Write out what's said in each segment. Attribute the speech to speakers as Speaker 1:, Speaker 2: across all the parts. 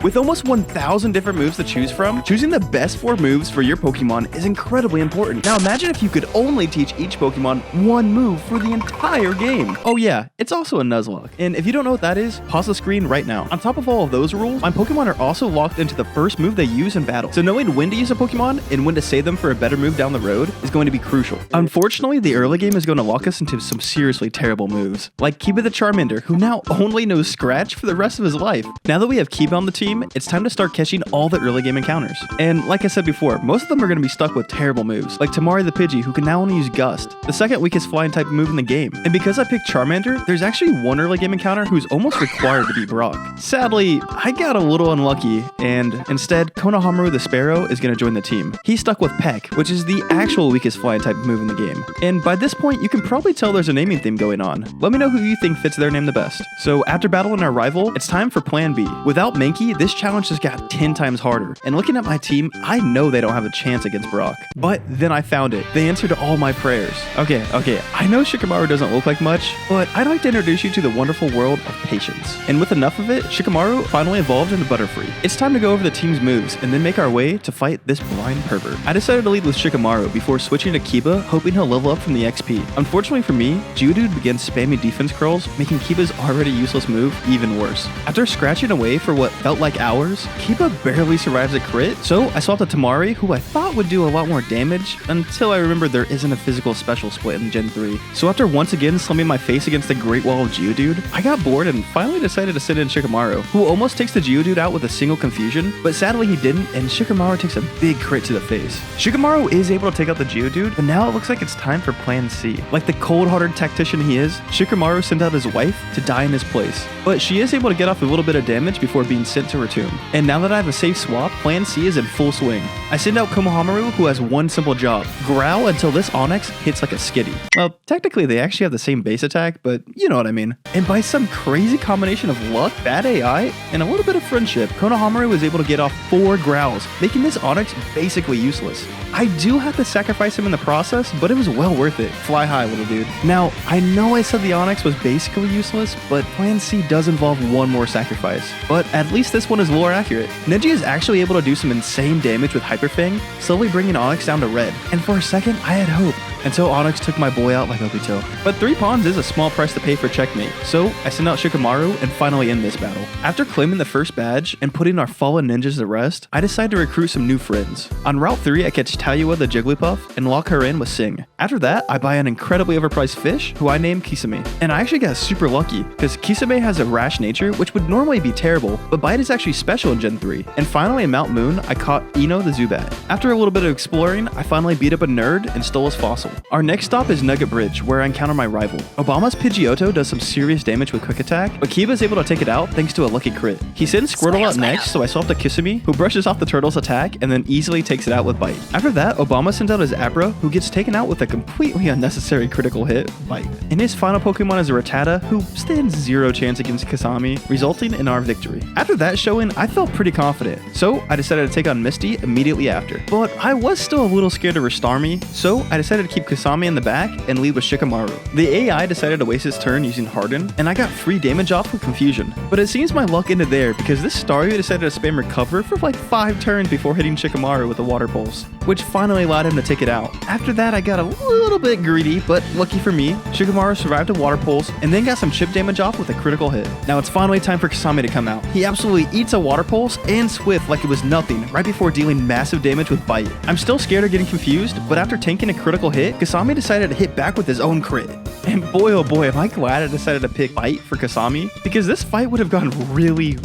Speaker 1: With almost 1,000 different moves to choose from, choosing the best 4 moves for your Pokemon is incredibly important. Now imagine if you could only teach each Pokemon one move for the entire game. Oh yeah, it's also a Nuzlocke. And if you don't know what that is, pause the screen right now. On top of all of those rules, my Pokemon are also locked into the first move they use in battle. So knowing when to use a Pokemon and when to save them for a better move down the road is going to be crucial. Unfortunately, the early game is going to lock us into some seriously terrible moves, like Kiba the Charmander, who now only knows Scratch for the rest of his life. Now that we have Kiba on the team, it's time to start catching all the early game encounters. And like I said before, most of them are going to be stuck with terrible moves, like Tamari the Pidgey, who can now only use Gust, the second weakest flying type move in the game. And because I picked Charmander, there's actually one early game encounter who's almost required to beat Brock. Sadly, I got a little unlucky, and instead, Konohamaru the Sparrow is going to join the team. He's stuck with Peck, which is the actual weakest flying type move in the game. And by this point, you can probably tell there's a naming theme going on. Let me know who you think fits their name the best. So after battling our rival, it's time for Plan B. Without Mankey, this challenge just got 10 times harder. And looking at my team, I know they don't have a chance against Brock. But then I found it. They answered all my prayers. Okay, I know Shikamaru doesn't look like much, but I'd like to introduce you to the wonderful world of patience. And with enough of it, Shikamaru finally evolved into Butterfree. It's time to go over the team's moves and then make our way to fight this blind pervert. I decided to lead with Shikamaru before switching to Kiba, hoping he'll level up from the XP. Unfortunately for me, Geodude began spamming defense curls, making Kiba's already useless move even worse. After scratching away for what felt like hours, Kiba barely survives a crit, so I swapped to Tamari, who I thought would do a lot more damage, until I remembered there isn't a physical special split in Gen 3. So after once again slamming my face against the Great Wall of Geodude, I got bored and finally decided to send in Shikamaru, who almost takes the Geodude out with a single confusion, but sadly he didn't, and Shikamaru takes a big crit to the face. Shikamaru is able to take out the Geodude, but now it looks like it's time for Plan C. Like the cold-hearted tactician he is, Shikamaru sent out his wife to die in his place, but she is able to get off a little bit of damage before being sent to her tomb. And now that I have a safe swap, Plan C is in full swing. I send out Konohamaru, who has one simple job: growl until this Onix hits like a skitty. Well, technically they actually have the same base attack, but you know what I mean. And by some crazy combination of luck, bad AI, and a little bit of friendship, Konohamaru was able to get off 4 growls, making this Onix basically useless. I do have to sacrifice him in the process, but it was well worth it. Fly high, little dude. Now, I know I said the Onix was basically useless, but Plan C does involve one more sacrifice. But at least this one is lore accurate. Neji is actually able to do some insane damage with Hyper Fang, slowly bringing Onix down to red. And for a second, I had hope, until Onix took my boy out like Obito. But 3 pawns is a small price to pay for checkmate, so I send out Shikamaru and finally end this battle. After claiming the first badge and putting our fallen ninjas to rest, I decide to recruit some new friends. On Route 3, I catch Taiyua the Jigglypuff and lock her in with Sing. After that, I buy an incredibly overpriced fish, who I name Kisame. And I actually got super lucky, because Kisame has a rash nature, which would normally be terrible, but Bite is actually special in Gen 3. And finally in Mount Moon, I caught Ino the Zubat. After a little bit of exploring, I finally beat up a nerd and stole his fossil. Our next stop is Nugget Bridge, where I encounter my rival. Obama's Pidgeotto does some serious damage with Quick Attack, but Kiba is able to take it out thanks to a lucky crit. He sends Squirtle out next, so I swap to Kisame, who brushes off the turtle's attack and then easily takes it out with Bite. After that, Obama sends out his Abra, who gets taken out with a completely unnecessary critical hit, Bite. And his final Pokemon is a Rattata, who stands 0 chance against Kasami, resulting in our victory. After that showing, I felt pretty confident, so I decided to take on Misty immediately after. But I was still a little scared to restart me, so I decided to keep Kasami in the back and lead with Shikamaru. The AI decided to waste his turn using Harden, and I got free damage off with Confusion. But it seems my luck ended there, because this Staryu decided to spam Recover for like 5 turns before hitting Shikamaru with a Water Pulse, which finally allowed him to take it out. After that, I got a little bit greedy, but lucky for me, Shikamaru survived a Water Pulse and then got some chip damage off with a critical hit. Now it's finally time for Kasami to come out. He absolutely eats a Water Pulse and Swift like it was nothing, right before dealing massive damage with Bite. I'm still scared of getting confused, but after tanking a critical hit, Kasami decided to hit back with his own crit. And boy oh boy, am I glad I decided to pick Bite for Kasami, because this fight would have gone really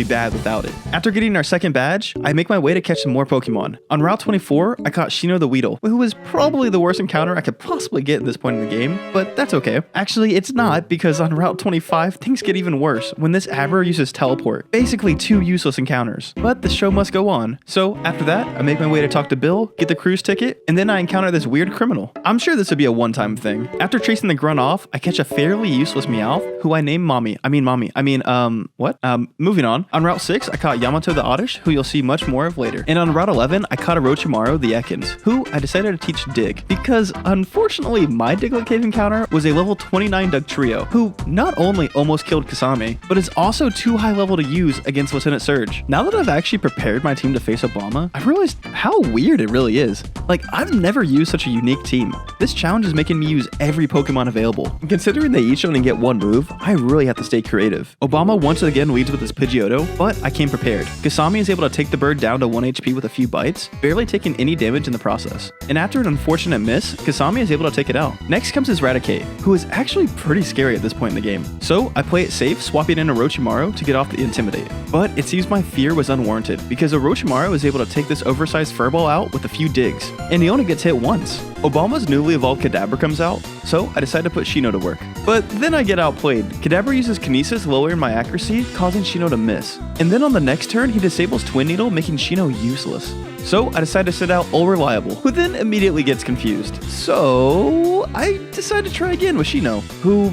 Speaker 1: bad without it. After getting our second badge, I make my way to catch some more Pokemon. On Route 24, I caught Shino the Weedle, who was probably the worst encounter I could possibly get at this point in the game, but that's okay. Actually, it's not, because on Route 25, things get even worse when this Abra uses Teleport. Basically 2 useless encounters, but the show must go on. So after that, I make my way to talk to Bill, get the cruise ticket, and then I encounter this weird criminal. I'm sure this would be a one-time thing. After chasing the grunt off, I catch a fairly useless Meowth, who I name Mommy. Moving on. On Route 6, I caught Yamato the Oddish, who you'll see much more of later. And on Route 11, I caught Orochimaru, the Ekans, who I decided to teach Dig, because unfortunately my Diglett Cave encounter was a level 29 Dugtrio, who not only almost killed Kasami, but is also too high level to use against Lieutenant Surge. Now that I've actually prepared my team to face Obama, I've realized how weird it really is. Like, I've never used such a unique team. This challenge is making me use every Pokemon available. Considering they each only get one move, I really have to stay creative. Obama once again leads with his Pidgeotto, but I came prepared. Kasami is able to take the bird down to 1 HP with a few bites, barely taking any damage in the process. And after an unfortunate miss, Kasami is able to take it out. Next comes his Raticate, who is actually pretty scary at this point in the game. So I play it safe, swapping in Orochimaru to get off the Intimidate. But it seems my fear was unwarranted, because Orochimaru is able to take this oversized furball out with a few digs, and he only gets hit once. Obama's newly evolved Kadabra comes out, so I decide to put Shino to work. But then I get outplayed. Kadabra uses Kinesis, lowering my accuracy, causing Shino to miss. And then on the next turn, he disables Twin Needle, making Shino useless. So I decide to send out All Reliable, who then immediately gets confused. So I decide to try again with Shino, who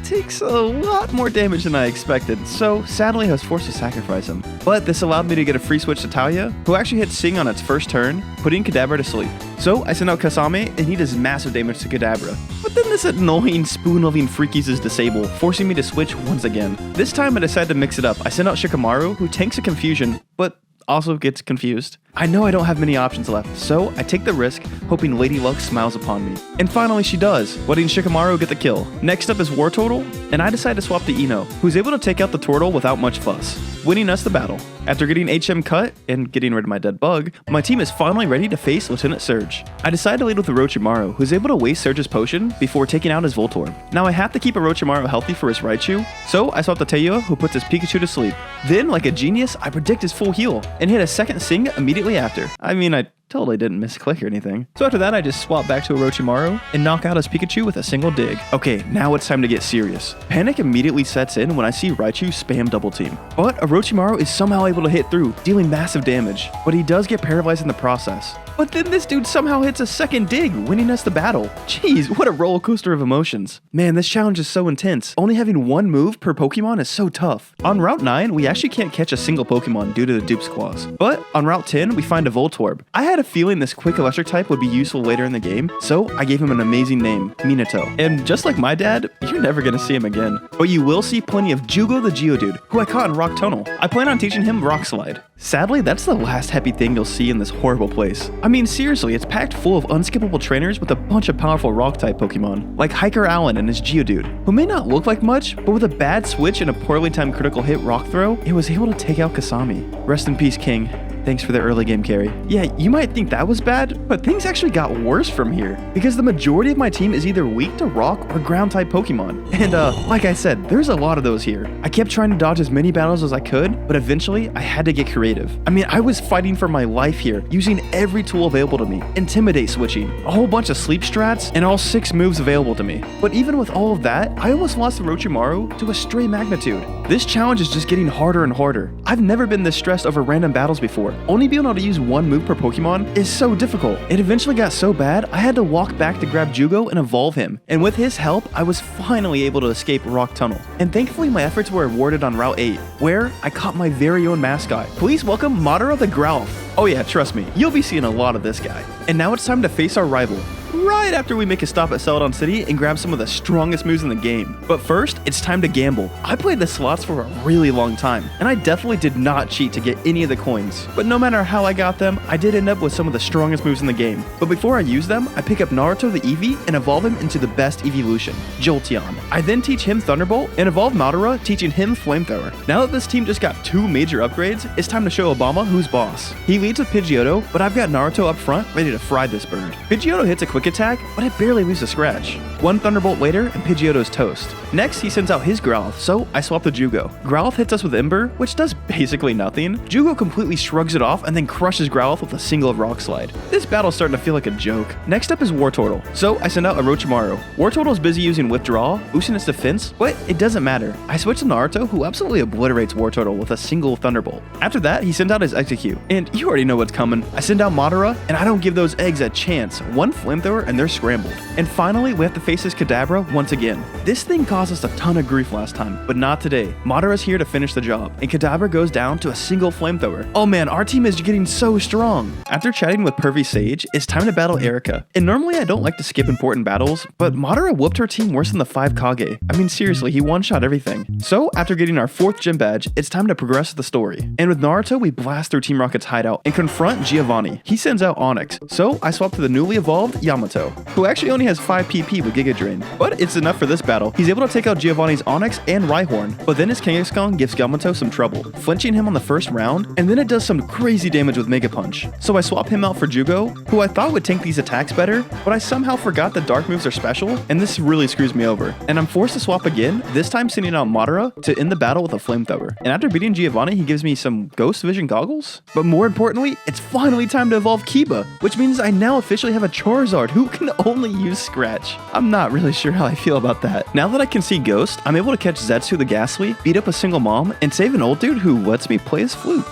Speaker 1: takes a lot more damage than I expected, so sadly I was forced to sacrifice him. But this allowed me to get a free switch to Talia, who actually hits Sing on its first turn, putting Kadabra to sleep. So I send out Kasame, and he does massive damage to Kadabra. But then this annoying spoon-loving freak uses Disable, forcing me to switch once again. This time I decide to mix it up. I send out Shikamaru, who tanks a confusion, but also gets confused. I know I don't have many options left, so I take the risk, hoping Lady Luck smiles upon me. And finally she does, letting Shikamaru get the kill. Next up is Wartortle, and I decide to swap to Ino, who's able to take out the Tortle without much fuss, winning us the battle. After getting HM cut and getting rid of my dead bug, my team is finally ready to face Lieutenant Surge. I decide to lead with Orochimaru, who's able to waste Surge's potion before taking out his Voltorb. Now I have to keep Orochimaru healthy for his Raichu, so I swap to Teiya, who puts his Pikachu to sleep. Then, like a genius, I predict his full heal, and hit a second Sing immediately after. I mean, I totally didn't misclick or anything. So after that, I just swap back to Orochimaru and knock out his Pikachu with a single dig. Okay, now it's time to get serious. Panic immediately sets in when I see Raichu spam double team. But Orochimaru is somehow able to hit through, dealing massive damage. But he does get paralyzed in the process. But then this dude somehow hits a second dig, winning us the battle. Jeez, what a roller coaster of emotions. Man, this challenge is so intense. Only having one move per Pokemon is so tough. On Route 9, we actually can't catch a single Pokemon due to the Dupe's Claws. But on Route 10, we find a Voltorb. I had a feeling this quick electric type would be useful later in the game, so I gave him an amazing name, Minato. And just like my dad, you're never gonna see him again. But you will see plenty of Jugo the Geodude, who I caught in Rock Tunnel. I plan on teaching him Rock Slide. Sadly, that's the last happy thing you'll see in this horrible place. I mean, seriously, it's packed full of unskippable trainers with a bunch of powerful rock-type Pokemon, like Hiker Allen and his Geodude, who may not look like much, but with a bad switch and a poorly timed critical hit rock throw, it was able to take out Kasami. Rest in peace, King. Thanks for the early game carry. Yeah, you might think that was bad, but things actually got worse from here, because the majority of my team is either weak to rock or ground type Pokemon. And like I said, there's a lot of those here. I kept trying to dodge as many battles as I could, but eventually I had to get creative. I mean, I was fighting for my life here, using every tool available to me, Intimidate switching, a whole bunch of sleep strats, and all 6 moves available to me. But even with all of that, I almost lost Orochimaru to a stray magnitude. This challenge is just getting harder and harder. I've never been this stressed over random battles before. Only being able to use one move per Pokemon is so difficult. It eventually got so bad, I had to walk back to grab Jugo and evolve him. And with his help, I was finally able to escape Rock Tunnel. And thankfully, my efforts were rewarded on Route 8, where I caught my very own mascot. Please welcome Madara the Growlithe. Oh yeah, trust me, you'll be seeing a lot of this guy. And now it's time to face our rival, right after we make a stop at Celadon City and grab some of the strongest moves in the game. But first, it's time to gamble. I played the slots for a really long time, and I definitely did not cheat to get any of the coins. But no matter how I got them, I did end up with some of the strongest moves in the game. But before I use them, I pick up Naruto the Eevee and evolve him into the best evolution, Jolteon. I then teach him Thunderbolt and evolve Madara, teaching him Flamethrower. Now that this team just got 2 major upgrades, it's time to show Obama who's boss. He leads with Pidgeotto, but I've got Naruto up front ready to fry this bird. Pidgeotto hits a quick attack, but it barely leaves a scratch. One Thunderbolt later, and Pidgeotto's toast. Next, he sends out his Growlithe, so I swap to Jugo. Growlithe hits us with Ember, which does basically nothing. Jugo completely shrugs it off and then crushes Growlithe with a single Rock Slide. This battle's starting to feel like a joke. Next up is Wartortle, so I send out Orochimaru. Wartortle's busy using Withdraw, boosting its defense, but it doesn't matter. I switch to Naruto, who absolutely obliterates Wartortle with a single Thunderbolt. After that, he sends out his Execute, and you already know what's coming. I send out Madara, and I don't give those eggs a chance. One Flamethrower flamethrower and they're scrambled. And finally, we have to face this Kadabra once again. This thing caused us a ton of grief last time, but not today. Madara's here to finish the job, and Kadabra goes down to a single flamethrower. Oh man, our team is getting so strong. After chatting with Pervy Sage, it's time to battle Erica. And normally I don't like to skip important battles, but Madara whooped her team worse than the 5 Kage. I mean seriously, he one-shot everything. So after getting our 4th gym badge, it's time to progress the story. And with Naruto, we blast through Team Rocket's hideout and confront Giovanni. He sends out Onyx, so I swap to the newly evolved Yamato, who actually only has 5 PP with Giga Drain. But it's enough for this battle. He's able to take out Giovanni's Onyx and Rhyhorn, but then his Kangaskhan gives Yamato some trouble, flinching him on the first round, and then it does some crazy damage with Mega Punch. So I swap him out for Jugo, who I thought would tank these attacks better, but I somehow forgot that dark moves are special, and this really screws me over. And I'm forced to swap again, this time sending out Madara to end the battle with a flamethrower. And after beating Giovanni, he gives me some Ghost Vision goggles. But more importantly, it's finally time to evolve Kiba, which means I now officially have a Charizard who can only use Scratch. I'm not really sure how I feel about that. Now that I can see Ghost, I'm able to catch Zetsu the Ghastly, beat up a single mom, and save an old dude who lets me play his flute.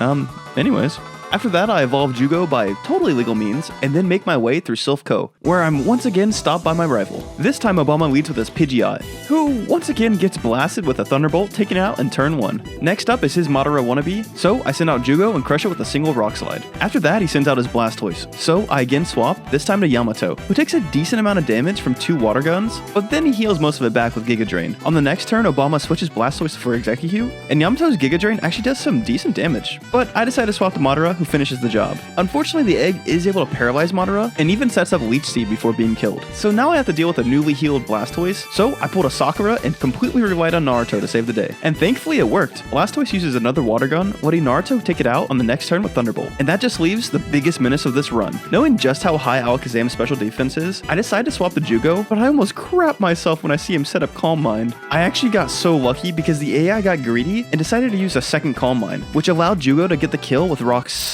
Speaker 1: Anyways. After that, I evolve Jugo by totally legal means, and then make my way through Silph Co, where I'm once again stopped by my rival. This time Obama leads with his Pidgeot, who once again gets blasted with a Thunderbolt taken out in turn 1. Next up is his Madara wannabe, so I send out Jugo and crush it with a single Rock Slide. After that, he sends out his Blastoise, so I again swap, this time to Yamato, who takes a decent amount of damage from 2 Water Guns, but then he heals most of it back with Giga Drain. On the next turn, Obama switches Blastoise for Execute, and Yamato's Giga Drain actually does some decent damage, but I decide to swap to Madara, who finishes the job. Unfortunately, the egg is able to paralyze Madara and even sets up Leech Seed before being killed. So now I have to deal with a newly healed Blastoise, so I pulled a Sakura and completely relied on Naruto to save the day. And thankfully it worked. Blastoise uses another Water Gun, letting Naruto take it out on the next turn with Thunderbolt. And that just leaves the biggest menace of this run. Knowing just how high Alakazam's special defense is, I decide to swap the Jugo, but I almost crap myself when I see him set up Calm Mind. I actually got so lucky because the AI got greedy and decided to use a second Calm Mind, which allowed Jugo to get the kill with Rocks.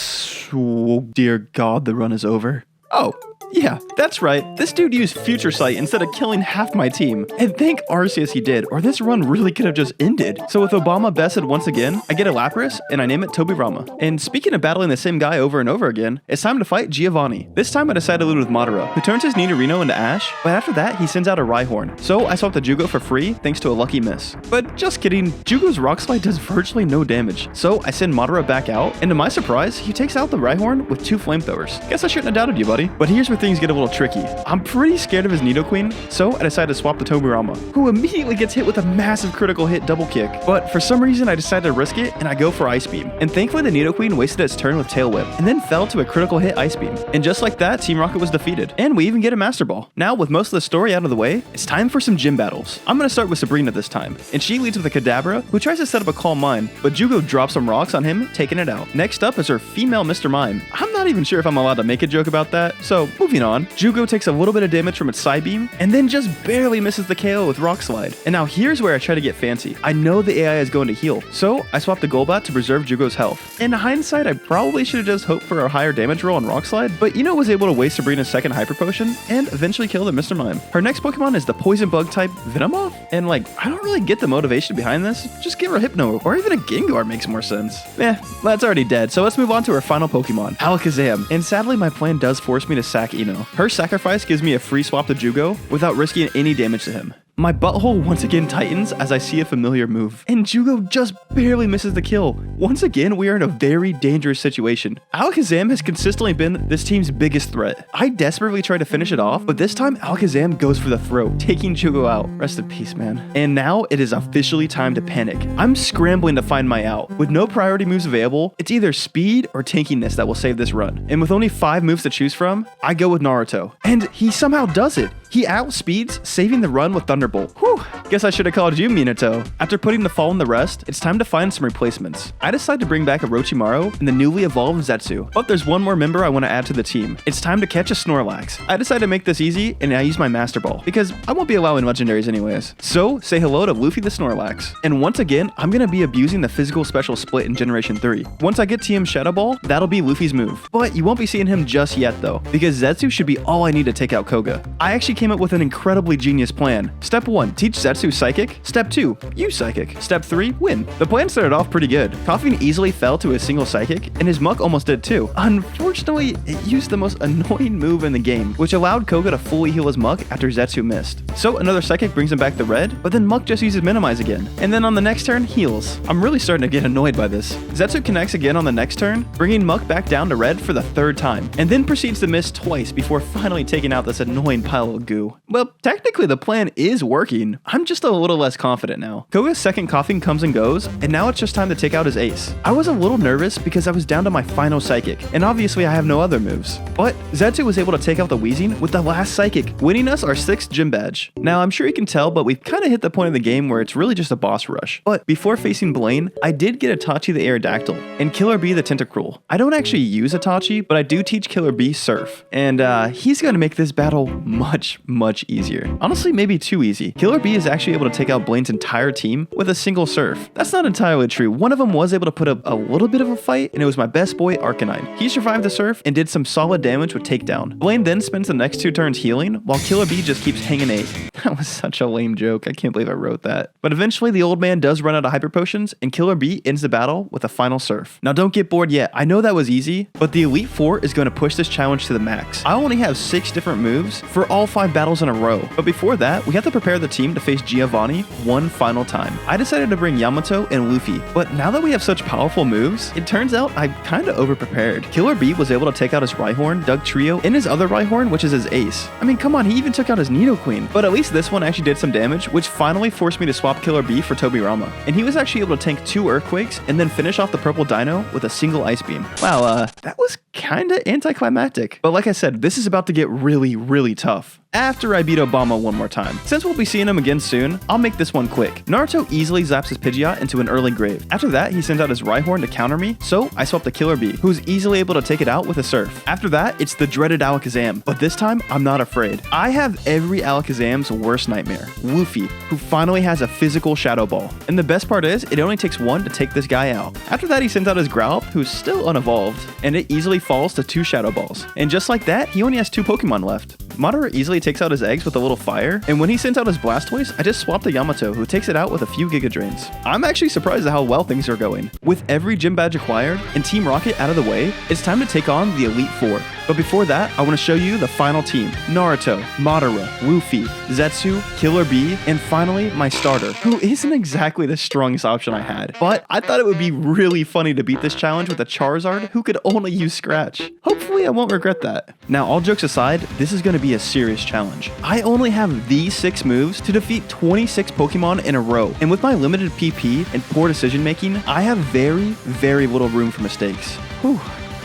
Speaker 1: Oh dear God, the run is over. Oh, yeah, that's right. This dude used Future Sight instead of killing half my team. And thank Arceus he did, or this run really could have just ended. So with Obama bested once again, I get a Lapras, and I name it Tobirama. And speaking of battling the same guy over and over again, it's time to fight Giovanni. This time I decide to lead with Madara, who turns his Nidorino into Ash, but after that, he sends out a Rhyhorn. So I swap the Jugo for free, thanks to a lucky miss. But just kidding, Jugo's Rock Slide does virtually no damage. So I send Madara back out, and to my surprise, he takes out the Rhyhorn with 2 flamethrowers. Guess I shouldn't have doubted you, buddy. But here's where things get a little tricky. I'm pretty scared of his Nidoqueen, so I decided to swap the Tobirama, who immediately gets hit with a massive critical hit double kick. But for some reason, I decided to risk it, and I go for Ice Beam. And thankfully, the Nidoqueen wasted its turn with Tail Whip, and then fell to a critical hit Ice Beam. And just like that, Team Rocket was defeated. And we even get a Master Ball. Now, with most of the story out of the way, it's time for some gym battles. I'm going to start with Sabrina this time, and she leads with a Kadabra, who tries to set up a Calm Mind, but Jugo drops some rocks on him, taking it out. Next up is her female Mr. Mime. I'm not even sure if I'm allowed to make a joke about that, so moving on. Jugo takes a little bit of damage from its Side Beam, and then just barely misses the KO with Rock Slide. And now here's where I try to get fancy. I know the AI is going to heal, so I swap the Golbat to preserve Jugo's health. In hindsight, I probably should have just hoped for a higher damage roll on Rock Slide, but was able to waste Sabrina's second Hyper Potion, and eventually kill the Mr. Mime. Her next Pokemon is the Poison Bug type Venomoth, and I don't really get the motivation behind this. Just give her Hypno, or even a Gengar makes more sense. That's already dead, so let's move on to her final Pokemon, Alakazam. And sadly, my plan does force me to sack Ino. Her sacrifice gives me a free swap to Jugo without risking any damage to him. My butthole once again tightens as I see a familiar move, and Jugo just barely misses the kill. Once again, we are in a very dangerous situation. Alakazam has consistently been this team's biggest threat. I desperately try to finish it off, but this time Alakazam goes for the throat, taking Jugo out. Rest in peace, man. And now it is officially time to panic. I'm scrambling to find my out. With no priority moves available, it's either speed or tankiness that will save this run. And with only 5 moves to choose from, I go with Naruto. And he somehow does it. He outspeeds, saving the run with Thunderbolt. Whew, guess I should have called you Minato. After putting the fall in the rest, it's time to find some replacements. I decide to bring back Orochimaru and the newly evolved Zetsu. But there's one more member I want to add to the team. It's time to catch a Snorlax. I decide to make this easy, and I use my Master Ball, because I won't be allowing legendaries anyways. So, say hello to Luffy the Snorlax. And once again, I'm going to be abusing the physical special split in Generation 3. Once I get TM Shadow Ball, that'll be Luffy's move. But you won't be seeing him just yet though, because Zetsu should be all I need to take out Koga. I actually came up with an incredibly genius plan. Step 1, teach Zetsu Psychic. Step 2, use Psychic. Step 3, win. The plan started off pretty good. Koffing easily fell to a single Psychic, and his Muck almost did too. Unfortunately, it used the most annoying move in the game, which allowed Koga to fully heal his Muck after Zetsu missed. So another Psychic brings him back to red, but then Muck just uses Minimize again. And then on the next turn, heals. I'm really starting to get annoyed by this. Zetsu connects again on the next turn, bringing Muck back down to red for the third time, and then proceeds to miss twice before finally taking out this annoying pile of goo. Well, technically the plan is working. I'm just a little less confident now. Koga's second Koffing comes and goes, and now it's just time to take out his ace. I was a little nervous because I was down to my final Psychic, and obviously I have no other moves. But Zetsu was able to take out the Weezing with the last Psychic, winning us our 6th gym badge. Now I'm sure you can tell, but we've kind of hit the point of the game where it's really just a boss rush. But before facing Blaine, I did get Itachi the Aerodactyl and Killer B the Tentacruel. I don't actually use Itachi, but I do teach Killer B Surf, and he's going to make this battle much easier. Honestly, maybe too easy. Killer B is actually able to take out Blaine's entire team with a single Surf. That's not entirely true. One of them was able to put up a little bit of a fight, and it was my best boy, Arcanine. He survived the Surf and did some solid damage with Takedown. Blaine then spends the next 2 turns healing, while Killer B just keeps hanging 8. That was such a lame joke. I can't believe I wrote that. But eventually, the old man does run out of Hyper Potions, and Killer B ends the battle with a final Surf. Now, don't get bored yet. I know that was easy, but the Elite Four is going to push this challenge to the max. I only have 6 different moves for all 5 battles in a row. But before that, we have to prepare the team to face Giovanni one final time. I decided to bring Yamato and Luffy, but now that we have such powerful moves, it turns out I kind of over-prepared. Killer B was able to take out his Rhyhorn, Dugtrio, and his other Rhyhorn, which is his ace. I mean, come on, he even took out his Nidoqueen. But at least this one actually did some damage, which finally forced me to swap Killer B for Tobirama. And he was actually able to tank 2 Earthquakes and then finish off the purple dino with a single Ice Beam. Wow, that was kinda anticlimactic. But like I said, this is about to get really tough. After I beat Obama one more time. Since we'll be seeing him again soon, I'll make this one quick. Naruto easily zaps his Pidgeot into an early grave. After that, he sends out his Rhyhorn to counter me, so I swap the Killer Bee, who's easily able to take it out with a Surf. After that, it's the dreaded Alakazam, but this time, I'm not afraid. I have every Alakazam's worst nightmare, Luffy, who finally has a physical Shadow Ball. And the best part is, it only takes 1 to take this guy out. After that, he sends out his Growlithe, who's still unevolved, and it easily falls to 2 Shadow Balls. And just like that, he only has 2 Pokemon left. Madara easily takes out his eggs with a little fire, and when he sends out his Blastoise, I just swap the Yamato, who takes it out with a few Giga Drains. I'm actually surprised at how well things are going. With every gym badge acquired and Team Rocket out of the way, it's time to take on the Elite Four. But before that, I want to show you the final team. Naruto, Madara, Luffy, Zetsu, Killer B, and finally, my starter, who isn't exactly the strongest option I had. But I thought it would be really funny to beat this challenge with a Charizard who could only use Scratch. Hopefully, I won't regret that. Now, all jokes aside, this is going to be a serious challenge. I only have these 6 moves to defeat 26 Pokemon in a row. And with my limited PP and poor decision making, I have very little room for mistakes. Whew.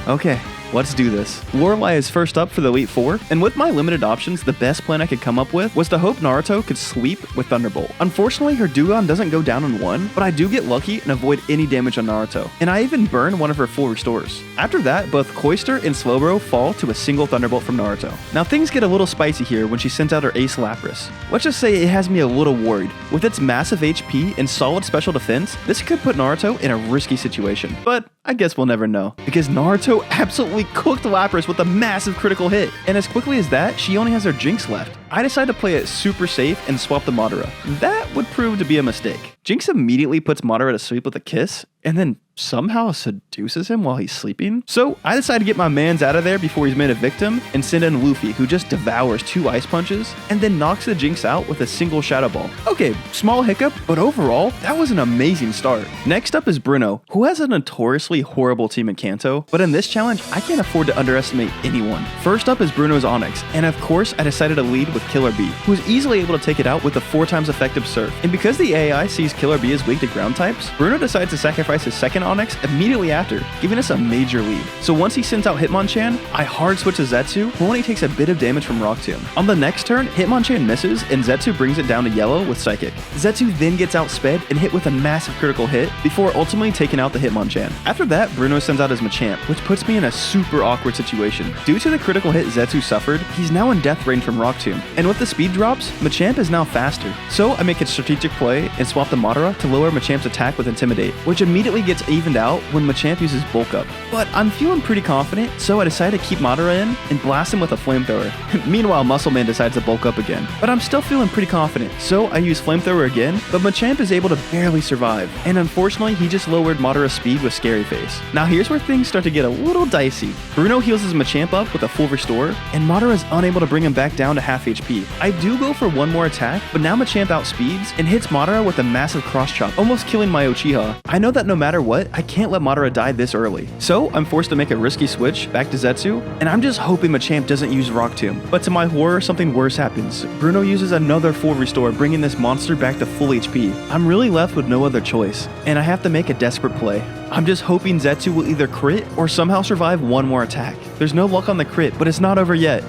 Speaker 1: Okay. Let's do this. Lorelei is first up for the Elite Four, and with my limited options, the best plan I could come up with was to hope Naruto could sweep with Thunderbolt. Unfortunately, her Dugong doesn't go down in 1, but I do get lucky and avoid any damage on Naruto, and I even burn one of her full restores. After that, both Cloyster and Slowbro fall to a single Thunderbolt from Naruto. Now things get a little spicy here when she sends out her Ace Lapras. Let's just say it has me a little worried. With its massive HP and solid special defense, this could put Naruto in a risky situation, but I guess we'll never know, because Naruto absolutely cooked Lapras with a massive critical hit, and as quickly as that, she only has her Jinx left. I decide to play it super safe and swap the Madara. That would prove to be a mistake. Jinx immediately puts Madara to sleep with a kiss, and then somehow seduces him while he's sleeping. So I decide to get my mans out of there before he's made a victim and send in Luffy, who just devours 2 Ice Punches and then knocks the Jinx out with a single Shadow Ball. Okay, small hiccup, but overall, that was an amazing start. Next up is Bruno, who has a notoriously horrible team in Kanto, but in this challenge, I can't afford to underestimate anyone. First up is Bruno's Onix, and of course, I decided to lead with Killer B, who is easily able to take it out with a 4 times effective Surf. And because the AI sees Killer B as weak to ground types, Bruno decides to sacrifice his second Onix immediately after, giving us a major lead. So once he sends out Hitmonchan, I hard switch to Zetsu, who only takes a bit of damage from Rock Tomb. On the next turn, Hitmonchan misses, and Zetsu brings it down to yellow with Psychic. Zetsu then gets outsped and hit with a massive critical hit, before ultimately taking out the Hitmonchan. After that, Bruno sends out his Machamp, which puts me in a super awkward situation. Due to the critical hit Zetsu suffered, he's now in death range from Rock Tomb, and with the speed drops, Machamp is now faster. So I make a strategic play and swap the Madara to lower Machamp's attack with Intimidate, which immediately gets evened out when Machamp uses Bulk Up. But I'm feeling pretty confident, so I decide to keep Madara in and blast him with a Flamethrower. Meanwhile, Muscle Man decides to Bulk Up again. But I'm still feeling pretty confident, so I use Flamethrower again, but Machamp is able to barely survive. And unfortunately, he just lowered Madara's speed with Scary Face. Now here's where things start to get a little dicey. Bruno heals his Machamp up with a full restore, and Madara is unable to bring him back down to half HP. I do go for one more attack, but now Machamp outspeeds and hits Madara with a massive cross chop, almost killing my Uchiha. I know that no matter what, I can't let Madara die this early. So I'm forced to make a risky switch back to Zetsu, and I'm just hoping Machamp doesn't use Rock Tomb. But to my horror, something worse happens. Bruno uses another full restore, bringing this monster back to full HP. I'm really left with no other choice, and I have to make a desperate play. I'm just hoping Zetsu will either crit or somehow survive one more attack. There's no luck on the crit, but it's not over yet.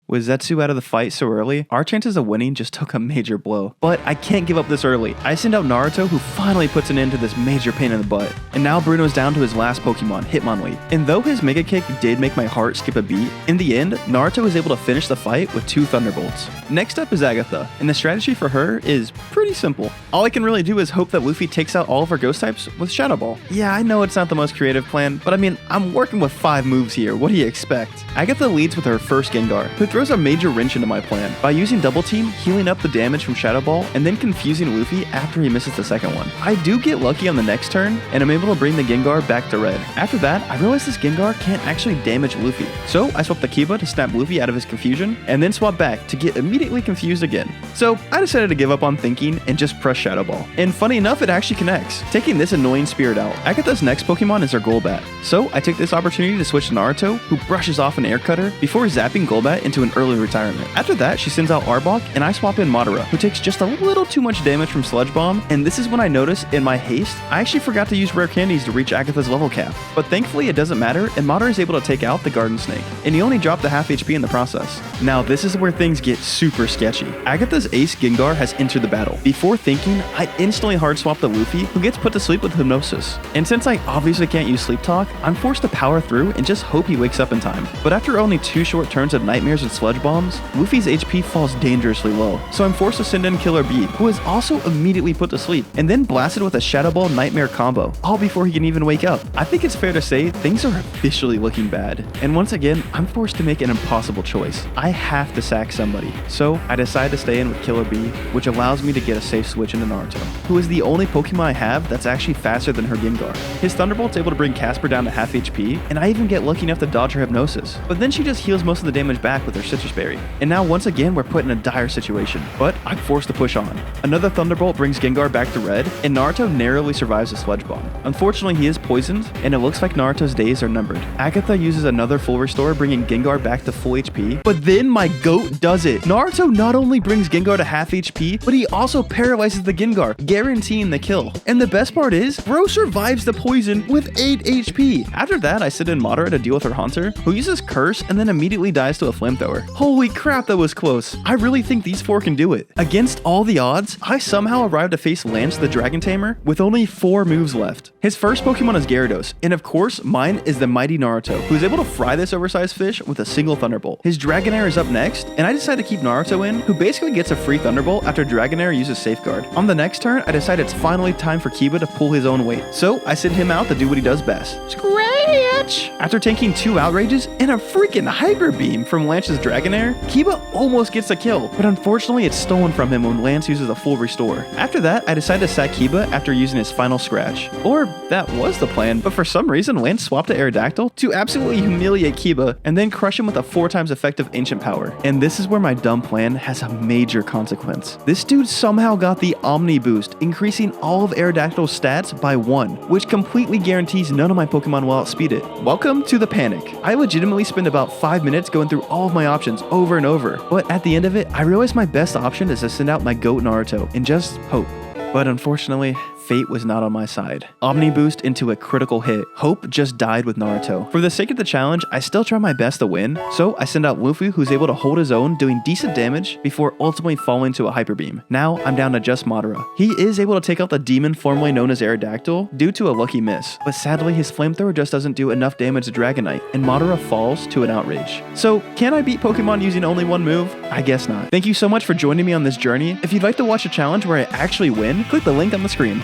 Speaker 1: With Zetsu out of the fight so early, our chances of winning just took a major blow. But I can't give up this early. I send out Naruto, who finally puts an end to this major pain in the butt. And now Bruno's down to his last Pokemon, Hitmonlee. And though his Mega Kick did make my heart skip a beat, in the end, Naruto is able to finish the fight with 2 Thunderbolts. Next up is Agatha, and the strategy for her is pretty simple. All I can really do is hope that Luffy takes out all of her Ghost types with Shadow Ball. Yeah, I know it's not the most creative plan, but I mean, I'm working with 5 moves here. What do you expect? Agatha leads with her first Gengar, who throws a major wrench into my plan by using Double Team, healing up the damage from Shadow Ball, and then confusing Luffy after he misses the second one. I do get lucky on the next turn, and I'm able to bring the Gengar back to red. After that, I realize this Gengar can't actually damage Luffy, so I swap the Kiba to snap Luffy out of his confusion, and then swap back to get immediately confused again. So I decided to give up on thinking and just press Shadow Ball. And funny enough, it actually connects, taking this annoying spirit out. Agatha's next Pokemon is her Golbat, so I take this opportunity to switch to Naruto, who brushes off an Air Cutter before zapping Golbat into an early retirement. After that, she sends out Arbok, and I swap in Madara, who takes just a little too much damage from Sludge Bomb, and this is when I notice, in my haste, I actually forgot to use rare candies to reach Agatha's level cap. But thankfully it doesn't matter, and Madara is able to take out the Garden Snake, and he only dropped the half HP in the process. Now this is where things get super sketchy. Agatha's ace Gengar has entered the battle. Before thinking, I instantly hard swap the Luffy, who gets put to sleep with Hypnosis. And since I obviously can't use Sleep Talk, I'm forced to power through and just hope he wakes up in time. But after only 2 short turns of Nightmares and Sludge Bombs, Luffy's HP falls dangerously low, so I'm forced to send in Killer Bee, who is also immediately put to sleep, and then blasted with a Shadow Ball Nightmare combo, all before he can even wake up. I think it's fair to say things are officially looking bad, and once again, I'm forced to make an impossible choice. I have to sack somebody, so I decide to stay in with Killer Bee, which allows me to get a safe switch into Naruto, who is the only Pokemon I have that's actually faster than her Gengar. His Thunderbolt's able to bring Casper down to half HP, and I even get lucky enough to dodge her Hypnosis, but then she just heals most of the damage back with her Citrus Berry. And now once again, we're put in a dire situation, but I'm forced to push on. Another Thunderbolt brings Gengar back to red, and Naruto narrowly survives a Sludge Bomb. Unfortunately, he is poisoned, and it looks like Naruto's days are numbered. Agatha uses another full restore, bringing Gengar back to full HP, but then my goat does it. Naruto not only brings Gengar to half HP, but he also paralyzes the Gengar, guaranteeing the kill. And the best part is, bro survives the poison with 8 HP. After that, I sit in Madara to deal with her Haunter, who uses Curse and then immediately dies to a Flamethrower. Holy crap, that was close. I really think these 4 can do it. Against all the odds, I somehow arrived to face Lance the Dragon Tamer with only 4 moves left. His first Pokemon is Gyarados, and of course, mine is the mighty Naruto, who's able to fry this oversized fish with a single Thunderbolt. His Dragonair is up next, and I decide to keep Naruto in, who basically gets a free Thunderbolt after Dragonair uses Safeguard. On the next turn, I decide it's finally time for Kiba to pull his own weight, so I send him out to do what he does best. Scratch! After tanking 2 Outrages and a freaking Hyper Beam from Lance's Dragonair, Kiba almost gets a kill, but unfortunately it's stolen from him when Lance uses a full restore. After that, I decide to sack Kiba after using his final scratch. Or that was the plan, but for some reason Lance swapped to Aerodactyl to absolutely humiliate Kiba and then crush him with a 4 times effective Ancient Power. And this is where my dumb plan has a major consequence. This dude somehow got the Omni Boost, increasing all of Aerodactyl's stats by 1, which completely guarantees none of my Pokemon will outspeed it. Welcome to the panic. I legitimately spend about 5 minutes going through all of my options over and over, but at the end of it, I realized my best option is to send out my GOAT Naruto and just hope. But unfortunately, fate was not on my side. Omni Boost into a critical hit. Hope just died with Naruto. For the sake of the challenge, I still try my best to win, so I send out Luffy, who's able to hold his own, doing decent damage before ultimately falling to a Hyper Beam. Now I'm down to just Madara. He is able to take out the demon formerly known as Aerodactyl due to a lucky miss, but sadly his Flamethrower just doesn't do enough damage to Dragonite, and Madara falls to an Outrage. So can I beat Pokemon using only 1 move? I guess not. Thank you so much for joining me on this journey. If you'd like to watch a challenge where I actually win, click the link on the screen.